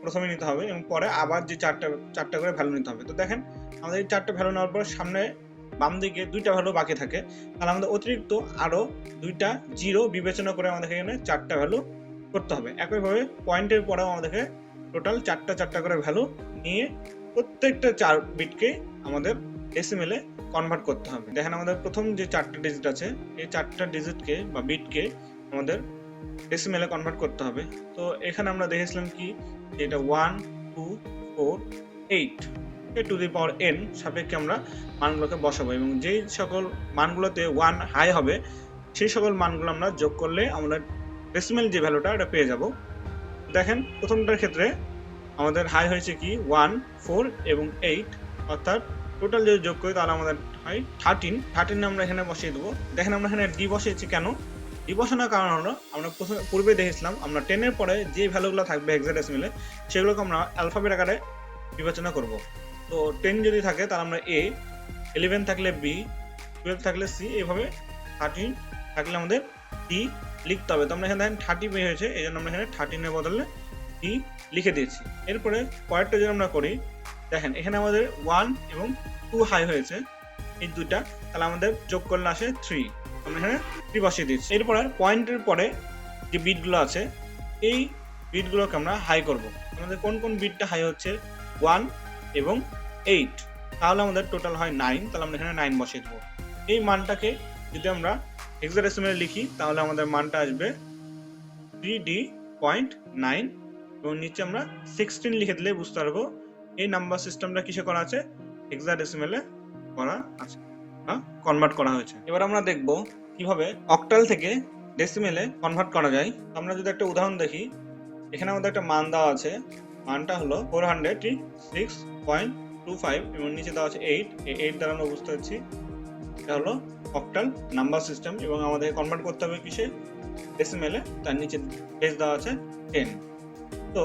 [SPEAKER 1] প্রথমে নিতে হবে এবং পরে আবার যে 4টা করে ভ্যালু নিতে হবে। তো দেখেন আমাদের এই 4টা ভ্যালু নেওয়ার পর সামনে বাম দিকে 2টা ভ্যালু বাকি থাকে, তাহলে আমাদের অতিরিক্ত আরো 2টা জিরো বিবেচনা করে আমাদেরকে এখানে 4টা ভ্যালু করতে হবে। একইভাবে পয়েন্টের পরেও আমাদেরকে টোটাল চারটা করে ভ্যালু নিয়ে প্রত্যেকটা 4 বিটকে আমাদের ডেসিমেলে কনভার্ট করতে হবে। দেখেন আমাদের প্রথম যে 4টা ডিজিট আছে এই 4টা ডিজিটকে বা বিটকে আমাদের ডেসিমেলে কনভার্ট করতে হবে। তো এখানে আমরা দেখেছিলাম কি এটা 1 2 4 8 টু দি পাওয়ার n সাপেক্ষে আমরা মানগুলোকে বসাবো এবং যেই সকল মানগুলোতে 1 হাই হবে সেই সকল মানগুলো আমরা যোগ করলে আমরা ডেসিমেল যে ভ্যালুটা এটা পেয়ে যাব। দেখেন প্রথমটার ক্ষেত্রে আমাদের হাই হয়েছে কি 1 4 এবং 8, অর্থাৎ টোটাল যদি যোগ করি তাহলে আমাদের হয় 13 আমরা এখানে বসিয়ে দেবো। দেখেন আমরা এখানে ডি বসিয়েছি কেন? ডি বসানোর কারণ হলো আমরা পূর্বে দেখেছিলাম আমরা 10 এর পরে যে ভ্যালুগুলো থাকবে হেক্সাডেসিমেলে সেগুলোকে আমরা অ্যালফাবেট আকারে বিবেচনা করব। তো 10 যদি থাকে তাহলে আমরা এ, 11 থাকলে বি, 12 থাকলে সি, এইভাবে 13 থাকলে আমাদের ডি লিখতে হবে। তো আমরা এখানে দেখেন 30 বের হয়েছে, এই জন্য আমরা এখানে 13 এর বদলে ডি লিখে দিয়েছি। এরপরে পরেরটা যদি আমরা করি, দেখেন এখানে আমাদের 1 এবং 2 হাই হয়েছে এই দুইটা, তাহলে আমাদের যোগ করলে আসে 3, আমরা এখানে 3 বসিয়ে দিচ্ছি। এরপরে পয়েন্টের পরে যে বিটগুলো আছে এই বিটগুলোকে আমরা হাই করব। আমাদের কোন কোন বিটটা হাই হচ্ছে 1 এবং 8, তাহলে আমাদের টোটাল হয় 9, তাহলে আমরা এখানে 9 বসিয়ে দেবো। এই মানটাকে যদি আমরা হেক্সাডেসিমেলে লিখি তাহলে আমাদের মানটা আসবে 3D.9 এবং নিচে আমরা 16 লিখে দিলে বুঝতে পারবো এই নাম্বার সিস্টেমটা কিসে করা আছে, হেক্সাডেসিমেলে করা আছে, কনভার্ট করা হয়েছে। এবার আমরা দেখব কিভাবে অক্টাল থেকে ডেসিমেলে কনভার্ট করা যায়। আমরা যদি একটা উদাহরণ দেখি, এখানে আমাদের একটা মান দেওয়া আছে, মানটা হলো 406.25 এবং নিচে দেওয়া আছে 8, এই 8 দ্বারা আমরা বুঝতে পারছি এটা হলো অক্টাল নাম্বার সিস্টেম এবং আমাদের কনভার্ট করতে হবে কিসে, ডেসিমেলে। তার নিচে বেস দেওয়া আছে 10। তো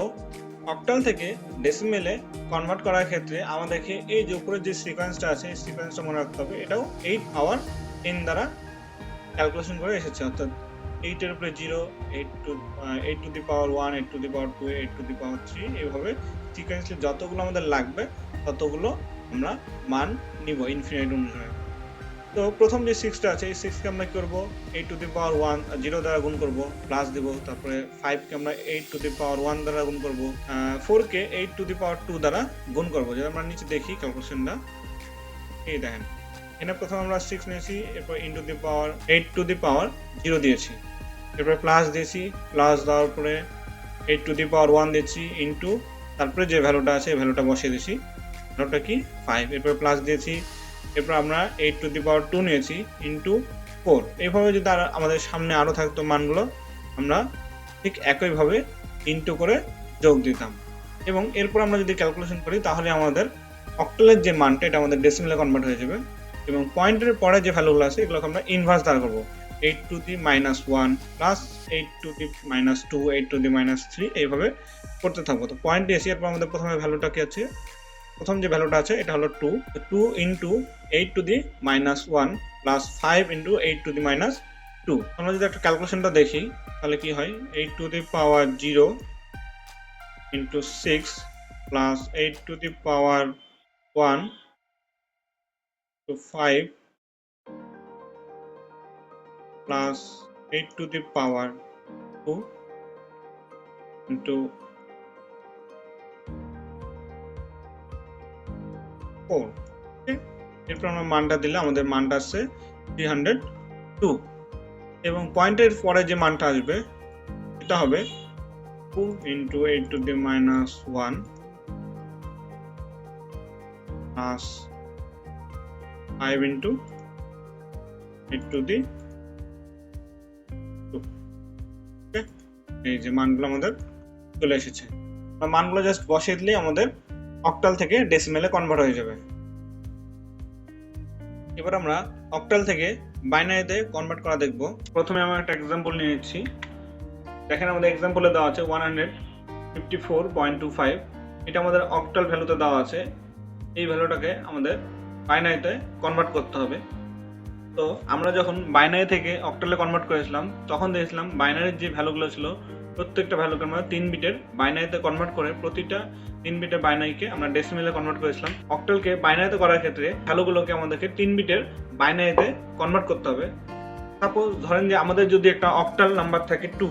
[SPEAKER 1] অক্টাল থেকে ডেসিমেলে কনভার্ট করার ক্ষেত্রে আমাদেরকে এই যে উপরে যে সিকোয়েন্সটা আছে এই সিকোয়েন্সটা মনে রাখতে হবে। এটাও 8 পাওয়ার n দ্বারা ক্যালকুলেশন করে এসেছে, অর্থাৎ 8 এর উপরে 0, 8 to the power 1, 8 to the power 2, 8 to the power 3, এইভাবে সিকোয়েন্সলি যতগুলো আমাদের লাগবে ততগুলো আমরা মান নিব ইনফিনিট অনুসারে। তো প্রথম যে 6টা আছে এই 6কে আমরা কি করব, 8 টু দি পাওয়ার 1 0 দ্বারা গুণ করব, প্লাস দিব। তারপরে 5কে আমরা 8 টু দি পাওয়ার 1 দ্বারা গুণ করব, 4কে 8 টু দি পাওয়ার 2 দ্বারা গুণ করব। যেটা আমরা নিচে দেখি ক্যালকুলেশনটা, এই দেখেন এখানে প্রথমে আমরা 6 নিয়েছি, এরপর into the power 8 to the power 0 দিয়েছি, এরপর প্লাস দিয়েছি, প্লাস দেওয়ার পরে 8 টু দি পাওয়ার 1 দিয়েছি ইনটু তারপরে যে ভ্যালুটা আছে এই ভ্যালুটা বসিয়ে দিয়েছি, ভ্যালুটা কি 5, এরপর প্লাস দিয়েছি, এরপর আমরা 8 টু দি পাওয়ার 2 নিয়েছি ইনটু 4। এইভাবে যদি আমাদের সামনে আরও থাকতো মানগুলো আমরা ঠিক একইভাবে ইনটু করে যোগ দিতাম এবং এরপর আমরা যদি ক্যালকুলেশন করি তাহলে আমাদের অক্টালের যে মানটা এটা আমাদের ডেসিমেলে কনভার্ট হয়ে যাবে এবং পয়েন্টের পরে যে ভ্যালুগুলো আছে এগুলোকে আমরা ইনভার্স দ্বারা করবো, 8 to the minus 1 plus 8 to the minus 2, 8 to the minus 3, এইভাবে করতে থাকবো। তো পয়েন্ট দিয়েছি, এরপর আমাদের প্রথমে ভ্যালুটা কি আছে, প্রথম যে ভ্যালুটা আছে এটা হলো 2 into 8 to the minus 1 plus 5 into 8 to the minus 2। আমরা যদি একটা ক্যালকুলেশনটা দেখি তাহলে কি হয়, 8 to the power 0 into 6 plus 8 to the power 1 to 5 plus 8 to the power 2 into 4। এরপর আমরা মানটা দিলে আমাদের মানটা আসছে 302 এবং পয়েন্টের পরে যে মানটা আসবে এটা হবে 2 into 8 to the minus 1 plus 5 into 8 to the 2। এই যে মানগুলো আমাদের চলে এসেছে, মানগুলো জাস্ট বসিয়ে দিলেই আমাদের অক্টাল থেকে ডেসিমেলে কনভার্ট হয়ে যাবে। এবার আমরা অক্টাল থেকে বাইনারিতে কনভার্ট করা দেখব। প্রথমে আমরা একটা এক্সাম্পল নিয়ে নিচ্ছি। দেখেন আমাদের এক্সাম্পলে দেওয়া আছে 154.25, এটা আমাদের অক্টাল ভ্যালুতে দেওয়া আছে। এই ভ্যালুটাকে আমাদের বাইনারিতে কনভার্ট করতে হবে। তো আমরা যখন বাইনারি থেকে অক্টালে কনভার্ট করেছিলাম তখন দেখেছিলাম বাইনারির যে ভ্যালুগুলো ছিল প্রত্যেকটা ভ্যালুকে আমরা 3 বিটের বাইনারিতে কনভার্ট করে প্রতিটা 3 বিটের বাইনারিকে আমরা ডেসিমেলে কনভার্ট করেছিলাম। অক্টালকে বাইনারিতে করার ক্ষেত্রে ভ্যালুগুলোকে আমাদেরকে 3 বিটের বাইনারিতে কনভার্ট করতে হবে। সাপোজ ধরেন যে আমাদের যদি একটা অক্টাল নাম্বার থাকে 2,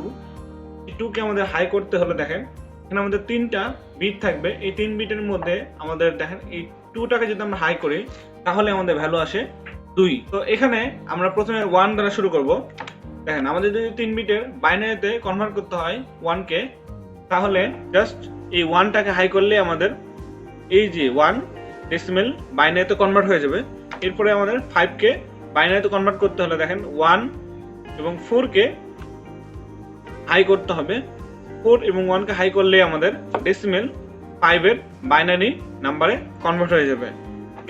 [SPEAKER 1] এই 2কে আমাদের হাই করতে হলে দেখেন এখানে আমাদের 3টা বিট থাকবে। এই 3 বিটের মধ্যে আমাদের দেখেন এই 2টাকে যদি আমরা হাই করি তাহলে আমাদের ভ্যালু আসে 2। তো এখানে আমরা প্রথমে 1 দ্বারা শুরু করব। দেখেন আমাদের যদি 3 বিটের বাইনারিতে কনভার্ট করতে হয় 1 কে, তাহলে জাস্ট এই 1টাকে হাই করলে আমাদের এই যে 1 ডেসিমেল বাইনারিতে কনভার্ট হয়ে যাবে। এরপরে আমাদের 5 কে বাইনারিতে কনভার্ট করতে হলে দেখেন 1 এবং 4 কে হাই করতে হবে। 4 এবং 1 কে হাই করলে আমাদের ডেসিমেল 5 এর বাইনারি নাম্বারে কনভার্ট হয়ে যাবে।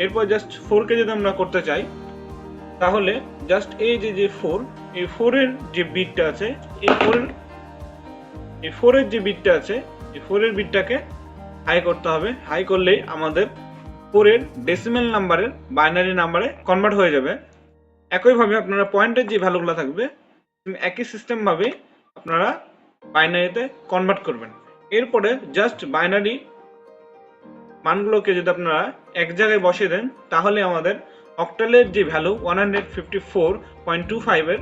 [SPEAKER 1] এরপর জাস্ট 4 কে যদি আমরা করতে চাই তাহলে জাস্ট এই যে 4, এই 4 এর যে বিটটা আছে, এই 4 এর যে বিটটা আছে, এই 4 এর বিটটাকে হাই করতে হবে। হাই করলেই আমাদের 4 এর ডেসিমেল নাম্বারের বাইনারি নাম্বারে কনভার্ট হয়ে যাবে। একইভাবে আপনারা পয়েন্টের যে ভ্যালুগুলো থাকবে একই সিস্টেম ভাবে আপনারা বাইনারিতে কনভার্ট করবেন। এরপরে জাস্ট বাইনারি মানগুলোকে যদি আপনারা এক জায়গায় বসিয়ে দেন তাহলে আমাদের অক্টালের যে ভ্যালু 154.25 এর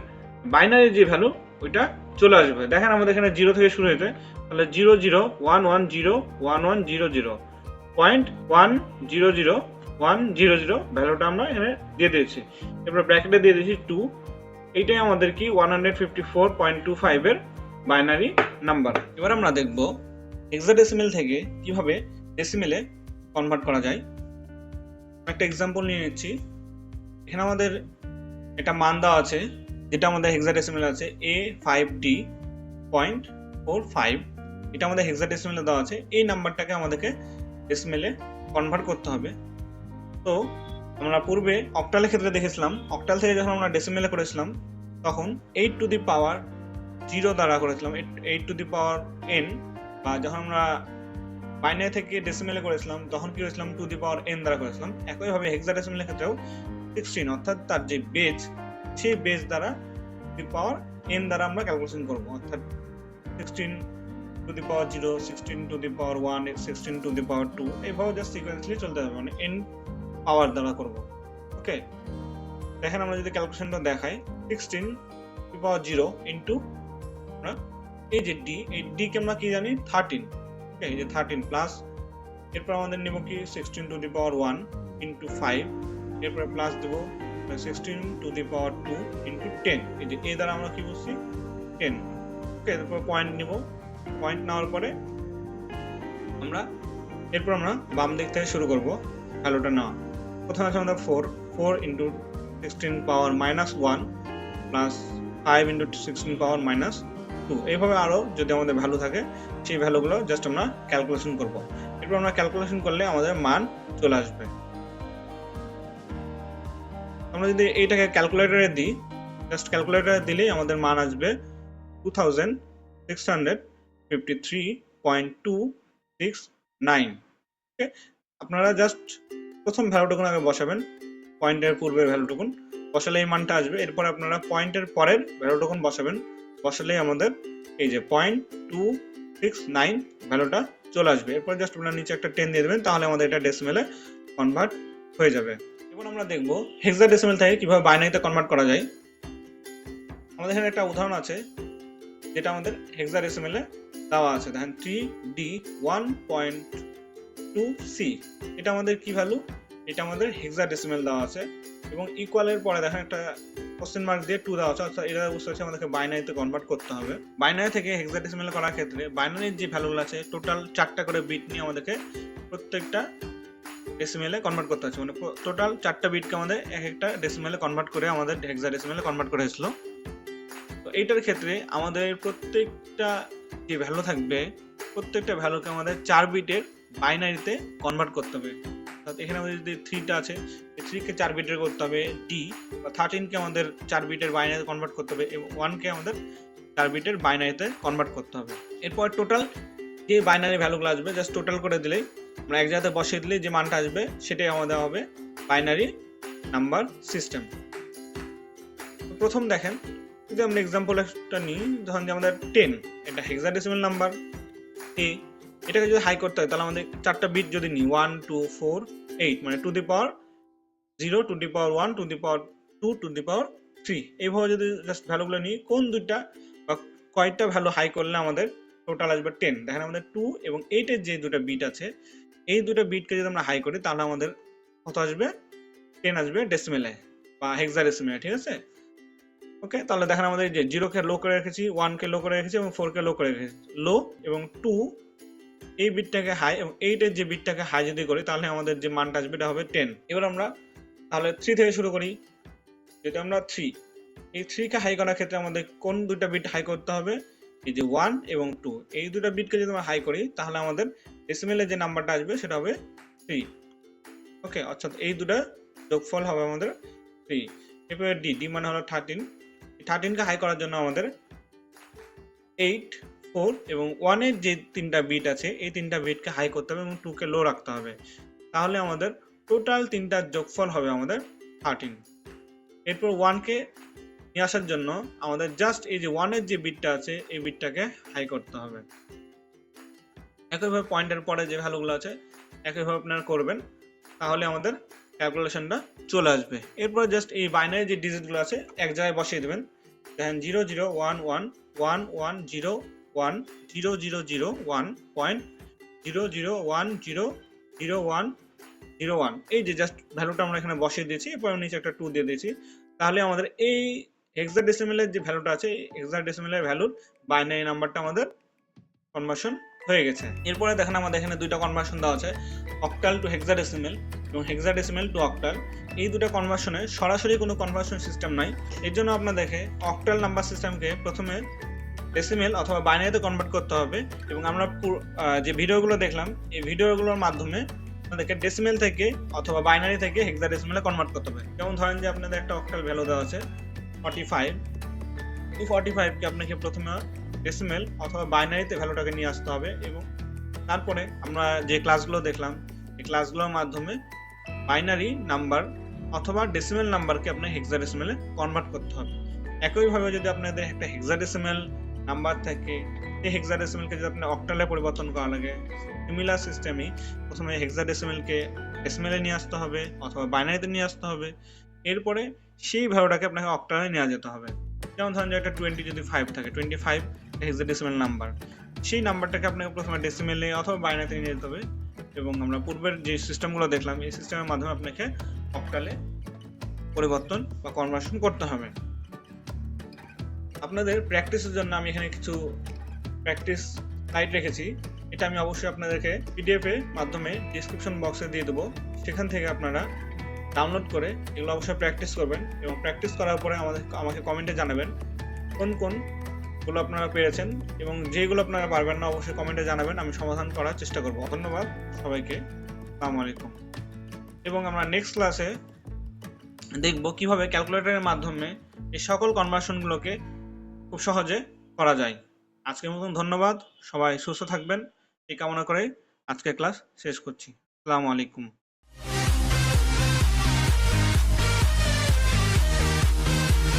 [SPEAKER 1] বাইনারি যে ভ্যালু ওইটা চলে আসবে। দেখেন আমাদের এখানে 0 থেকে শুরু হয়েছে, তাহলে 00110100.1100100 ভ্যালুটা আমরা এখানে দিয়ে দিয়েছি। এরপর ব্র্যাকেটে দিয়ে দিয়েছি 2। এইটাই আমাদের কি 154.25 এর বাইনারি নাম্বার। এবার আমরা দেখব হেক্সাডেসিমেল থেকে কিভাবে ডেসিমেলে কনভার্ট করা যায়। একটা এক্সাম্পল নিয়ে নিচ্ছি। এখানে আমাদের একটা মান দেওয়া আছে যেটা আমাদের হেক্সাডেসিমেল আছে A5D.45। এটা আমাদের হেক্সাডেসিমেলে দেওয়া আছে। এই নাম্বারটাকে আমাদেরকে ডেসিমেলে কনভার্ট করতে হবে। তো আমরা পূর্বে অক্টালের ক্ষেত্রে দেখেছিলাম, অক্টাল থেকে যখন আমরা ডেসিমেলে করেছিলাম তখন 8 টু দি পাওয়ার 0 দ্বারা করেছিলাম, 8 টু দি পাওয়ার n, বা যখন আমরা বাইনারি থেকে ডেসিমেলে করেছিলাম তখন কি করেছিলাম 2 দি পাওয়ার n দ্বারা করেছিলাম। একইভাবে হেক্সাডেসিমেলের ক্ষেত্রেও 16 অর্থাৎ তার যে বেজ, সেই বেজ দ্বারা দি পাওয়ার n দ্বারা আমরা ক্যালকুলেশন করব। অর্থাৎ 16 to the power 0, 16 to the power 1, 16 to the power 2, এইভাবে জাস্ট সিকোয়েন্সলি চলতে হবে, মানে n পাওয়ার দ্বারা করব। ওকে, দেখেন আমরা যদি ক্যালকুলেশনটা দেখাই 16 টু দি পাওয়ার 0 ইনটু এই যে d, এই d কে আমরা কি জানি 13। ওকে, এই যে 13 প্লাস, এরপর আমাদের নেব কি 16 টু দি পাওয়ার 1 ইনটু 5, এরপর প্লাস দেব 16 টু দি পাওয়ার 2 ইনটু 10। এই যে a দ্বারা আমরা কি বুঝছি 10। ওকে, এরপর পয়েন্ট নিব। পয়েন্ট নেওয়ার পরে এরপর আমরা বাম দিক থেকে শুরু করব ভ্যালুটা নেওয়া। প্রথমে আছে আমাদের 4 into 16 power minus 1 plus 5 into 16 power minus 2। এইভাবে আরও যদি আমাদের ভ্যালু থাকে সেই ভ্যালুগুলো জাস্ট আমরা ক্যালকুলেশন করব। এরপর আমরা ক্যালকুলেশন করলে আমাদের মান চলে আসবে। আমরা যদি এইটাকে ক্যালকুলেটরে দিই, জাস্ট ক্যালকুলেটরে দিলেই আমাদের মান আসবে 2653.269। ওকে, আপনারা জাস্ট প্রথম ভ্যালুটুকুন আগে বসাবেন, পয়েন্টের পূর্বের ভ্যালুটুকুন বসালে এই মানটা আসবে। এরপর আপনারা পয়েন্টের পরের ভ্যালুটুকুন বসাবেন, বসালেই আমাদের এই যে 0.269 ভ্যালুটা চলে আসবে। এরপর জাস্ট আপনারা নিচে একটা 10 দিয়ে দেবেন, তাহলে আমাদের এটা ডেসিমেলে কনভার্ট হয়ে যাবে। এবার আমরা দেখব হেক্সাডেসিমেল থেকে কিভাবে বাইনারিতে কনভার্ট করা যায়। আমাদের এখানে একটা উদাহরণ আছে যেটা আমাদের হেক্সাডেসিমেলে দেওয়া আছে। দেখেন 3D1.2C, এটা আমাদের কি ভ্যালু, এটা আমাদের হেক্সাডেসিমেল দেওয়া আছে এবং ইকুয়ালের পরে দেখেন একটা কোশ্চেন মার্ক দিয়ে 2 দেওয়া আছে, অর্থাৎ এটা বুঝতে হচ্ছে আমাদেরকে বাইনারিতে কনভার্ট করতে হবে। বাইনারি থেকে হেক্সাডেসিমেল করার ক্ষেত্রে বাইনারির যে ভ্যালুগুলো আছে টোটাল 4টা করে বিট নিয়ে আমাদেরকে প্রত্যেকটা ডেসিমেলে কনভার্ট করতে হচ্ছে, মানে টোটাল 4টা বিটকে আমাদের এক একটা ডেসিমেলে কনভার্ট করে আমাদের হেক্সাডেসিমেলে কনভার্ট করে হয়েছিল। তো এইটার ক্ষেত্রে আমাদের প্রত্যেকটা যে ভ্যালু থাকবে প্রত্যেকটা ভ্যালুকে আমাদের 4 বিটের বাইনারিতে কনভার্ট করতে হবে। অর্থাৎ এখানে আমাদের যদি 3টা আছে, 3 কে 4 বিটের করতে হবে d, বা 13 কে আমাদের 4 বিটের বাইনারিতে কনভার্ট করতে হবে এবং 1 কে আমাদের 4 বিটের বাইনারিতে কনভার্ট করতে হবে। এরপর টোটাল যে বাইনারি ভ্যালুগুলো আসবে জাস্ট টোটাল করে দিলেই, আমরা এক জায়গাতে বসিয়ে দিলেই যে মানটা আসবে সেটাই আমাদের হবে বাইনারি নাম্বার সিস্টেম। প্রথম দেখেন যদি আমরা এক্সাম্পল একটা নিই, ধরুন যে আমাদের 10, এটা হেক্সাডেসিমেল নাম্বার a, এটাকে যদি হাই করতে হয় তাহলে আমাদের 4টা বিট যদি নিই 1 2 4 8, মানে to the power 0, to the power 1, to the power 2, to the power 3, এইভাবে যদি জাস্ট ভ্যালুগুলো নিই কোন দুইটা বা কয়টা ভ্যালু হাই করলে আমাদের টোটাল আসবে 10। দেখেন আমাদের 2 এবং 8 এর যে দুটো বিট আছে এই দুটো বিটকে যদি আমরা হাই করি তাহলে আমাদের কত আসবে? 10 আসবে ডেসিমেলে বা হেক্সাডেসিমেলে, ঠিক আছে? ওকে, তাহলে দেখেন আমাদের এই যে 0 কে লো করে রেখেছি, 1 কে লো করে রেখেছি এবং 4 কে লো করে রেখেছি। লো এবং 2 এই বিটটাকে হাই এবং 8 এর যে বিটটাকে হাই যদি করি তাহলে আমাদের যে মানটা আসবে এটা হবে 10। এবার আমরা তাহলে 3 থেকে শুরু করি। যদি আমরা 3 এই 3 কে হাই করার ক্ষেত্রে আমাদের কোন দুটো বিট হাই করতে হবে? এই যে 1 এবং 2 এই দুটো বিটকে যদি আমরা হাই করি তাহলে আমাদের ডেসিমেলে যে নাম্বারটা আসবে সেটা হবে 3। ওকে, অর্থাৎ এই দুটো যোগফল হবে আমাদের 3। এরপরে ডি মানে হলো 13। 13 কে হাই করার জন্য আমাদের 8, 4 এবং 1 এর যে তিনটা বিট আছে এই তিনটা বিটকে হাই করতে হবে এবং 2 কে লো রাখতে হবে। তাহলে আমাদের টোটাল তিনটার যোগফল হবে আমাদের 13। এরপর 1 কে নিয়ে আসার জন্য আমাদের জাস্ট এই যে 1 এর যে বিটটা আছে এই বিটটাকে হাই করতে হবে। একইভাবে পয়েন্টের পরে যে ভ্যালুগুলো আছে একইভাবে আপনারা করবেন, তাহলে আমাদের ক্যালকুলেশনটা চলে আসবে। এরপর জাস্ট এই বাইনারি যে ডিজিটগুলো আছে এক জায়গায় বসিয়ে দেবেন। দেখেন 0 0 1 1 1 1 0 1 0 0 0 1 পয়েন্ট 0 0 1 0 0 1 0 1 এই যে জাস্ট ভ্যালুটা আমরা এখানে বসিয়ে দিয়েছি, এরপর নিচে একটা 2 দিয়ে দিয়েছি। তাহলে আমাদের এই হেক্সাডেসিমেলের যে ভ্যালুটা আছে এই হেক্সাডেসিমেলের ভ্যালুর বাইনারি নাম্বারটা আমাদের কনভার্সন হয়ে গেছে। এরপরে দেখেন আমাদের এখানে দুইটা কনভার্সন দেওয়া আছে, অক্টাল টু হেক্সাডেসিমেল এবং হেক্সাডেসিমেল টু অক্টাল। এই দুটো কনভার্সনে সরাসরি কোনো কনভার্সন সিস্টেম নাই। এর জন্য আপনাদেরকে অক্টাল নাম্বার সিস্টেমকে প্রথমে ডেসিমেল অথবা বাইনারিতে কনভার্ট করতে হবে এবং আমরা যে ভিডিওগুলো দেখলাম এই ভিডিওগুলোর মাধ্যমে আপনাদেরকে ডেসিমেল থেকে অথবা বাইনারি থেকে হেক্সাডেসিমেলে কনভার্ট করতে হবে। যেমন ধরেন যে আপনাদের একটা অক্টাল ভ্যালু দেওয়া আছে 45, এই 45 কে আপনাকে প্রথমে ডেসিমেল অথবা বাইনারিতে ভ্যালুটাকে নিয়ে আসতে হবে এবং তারপরে আমরা যে ক্লাসগুলো দেখলাম এই ক্লাসগুলোর মাধ্যমে বাইনারি নাম্বার অথবা ডেসিমেল নাম্বারকে আপনার হেক্সাডেসিমেলে কনভার্ট করতে হবে। একইভাবে যদি আপনাদের একটা হেক্সাডেসিমেল নাম্বার থাকে এই হেক্সাডেসিমেলকে যদি আপনি অক্টালে পরিবর্তন করা লাগে, সিমিলার সিস্টেমই প্রথমে হেক্সাডেসিমেলকে ডেসিমেলে নিয়ে আসতে হবে অথবা বাইনারিতে নিয়ে আসতে হবে, এরপরে সেই ভ্যালুটাকে আপনাকে অক্টালে নিয়ে যেতে হবে। যেমন ধরেন যে একটা 20 যদি 5 থাকে, 25 হেক্সাডেসিমেল নাম্বার, সেই নাম্বারটাকে আপনাকে প্রথমে ডেসিমেলে অথবা বাইনারিতে নিয়ে যেতে হবে এবং আমরা পূর্বের যে সিস্টেমগুলো দেখলাম এই সিস্টেমের মাধ্যমে আপনাকে অক্টালে পরিবর্তন বা কনভার্সন করতে হবে। আপনাদের প্র্যাকটিসের জন্য আমি এখানে কিছু প্র্যাকটিস সাইট রেখেছি, এটা আমি অবশ্যই আপনাদেরকে পিডিএফ এর মাধ্যমে ডেসক্রিপশন বক্সে দিয়ে দেবো, সেখান থেকে আপনারা ডাউনলোড করে এগুলো অবশ্যই প্র্যাকটিস করবেন এবং প্র্যাকটিস করার পরে আমাকে কমেন্টে জানাবেন কোন কোনগুলো আপনারা পেরেছেন এবং যেগুলো আপনারা পারবেন না অবশ্যই কমেন্টে জানাবেন, আমি সমাধান করার চেষ্টা করব। ধন্যবাদ সবাইকে, আসসালামু আলাইকুম। এবং আমরা নেক্সট ক্লাসে দেখব কিভাবে ক্যালকুলেটরের মাধ্যমে এই সকল কনভার্সনগুলোকে খুব সহজে করা যায়। আজকের মতন ধন্যবাদ, সবাই সুস্থ থাকবেন এই কামনা করে আজকের ক্লাস শেষ করছি। আসসালামু আলাইকুম।